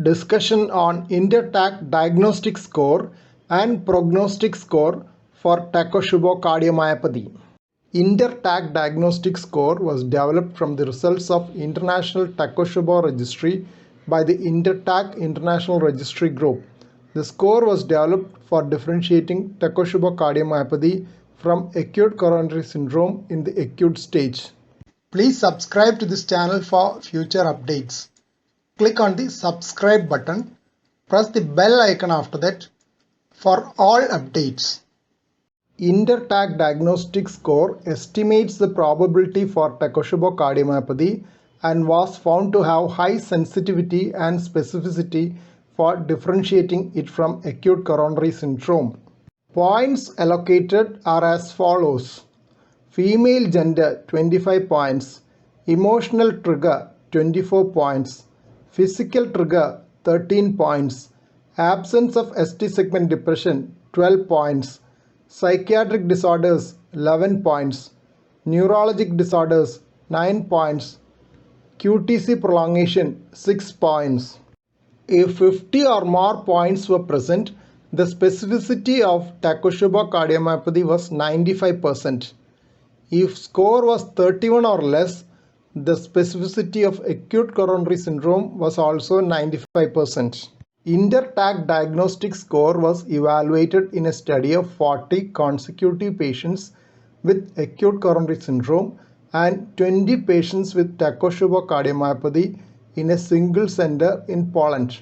Discussion on INTERTAC diagnostic score and prognostic score for Takotsubo cardiomyopathy. INTERTAC diagnostic score was developed from the results of International Takotsubo Registry by the INTERTAC International Registry Group. The score was developed for differentiating Takotsubo cardiomyopathy from acute coronary syndrome in the acute stage. Please subscribe to this channel for future updates. Click on the subscribe button. Press the bell icon after that for all updates. INTERTAC diagnostic score estimates the probability for Takotsubo cardiomyopathy and was found to have high sensitivity and specificity for differentiating it from acute coronary syndrome. Points allocated are as follows. Female gender 25 points, emotional trigger 24 points, physical trigger 13 points, absence of ST segment depression 12 points, psychiatric disorders 11 points, neurologic disorders 9 points, QTC prolongation 6 points. If 50 or more points were present, the specificity of Takotsubo cardiomyopathy was 95%. If score was 31 or less, the specificity of acute coronary syndrome was also 95%. INTERTAC diagnostic score was evaluated in a study of 40 consecutive patients with acute coronary syndrome and 20 patients with Takotsubo cardiomyopathy in a single center in Poland.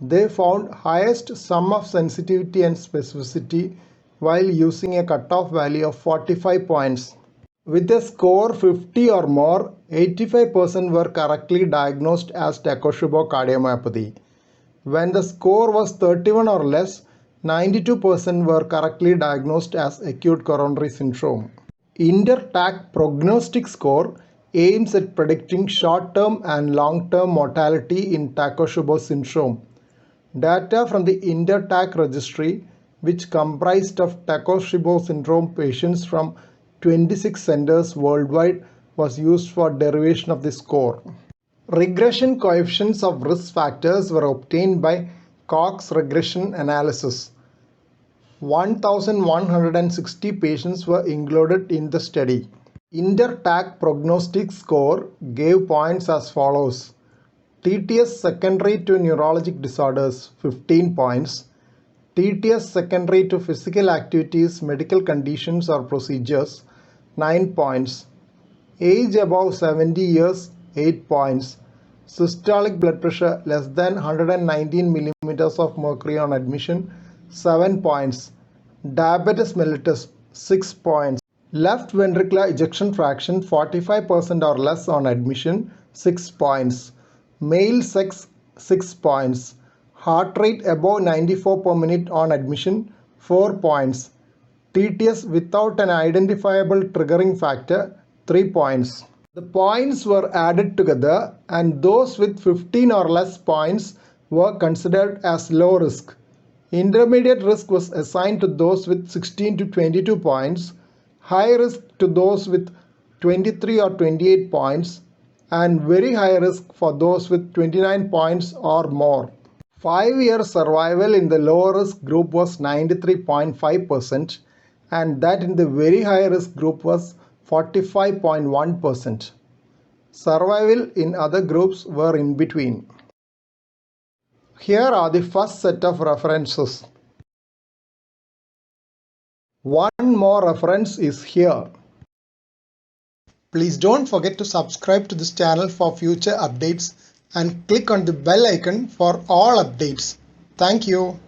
They found highest sum of sensitivity and specificity while using a cutoff value of 45 points. With a score 50 or more, 85% were correctly diagnosed as Takotsubo cardiomyopathy. When the score was 31 or less, 92% were correctly diagnosed as acute coronary syndrome. INTERTAC prognostic score aims at predicting short-term and long-term mortality in Takotsubo syndrome. Data from the INTERTAC registry, which comprised of Takotsubo syndrome patients from 26 centers worldwide, was used for derivation of the score. Regression coefficients of risk factors were obtained by Cox regression analysis. 1,160 patients were included in the study. INTERTAC prognostic score gave points as follows. TTS secondary to neurologic disorders 15 points. TTS secondary to physical activities, medical conditions or procedures 9 points. Age above 70 years 8 points. Systolic blood pressure less than 119 millimeters of mercury on admission 7 points. Diabetes mellitus 6 points. Left ventricular ejection fraction 45% or less on admission 6 points. Male sex 6 points. Heart rate above 94 per minute on admission 4 points. TTS without an identifiable triggering factor 3 points. The points were added together and those with 15 or less points were considered as low risk. Intermediate risk was assigned to those with 16 to 22 points, high risk to those with 23 or 28 points, and very high risk for those with 29 points or more. 5-year survival in the low risk group was 93.5%. and that in the very high risk group was 45.1%. Survival in other groups were in between. Here are the first set of references. One more reference is here. Please don't forget to subscribe to this channel for future updates and click on the bell icon for all updates. Thank you.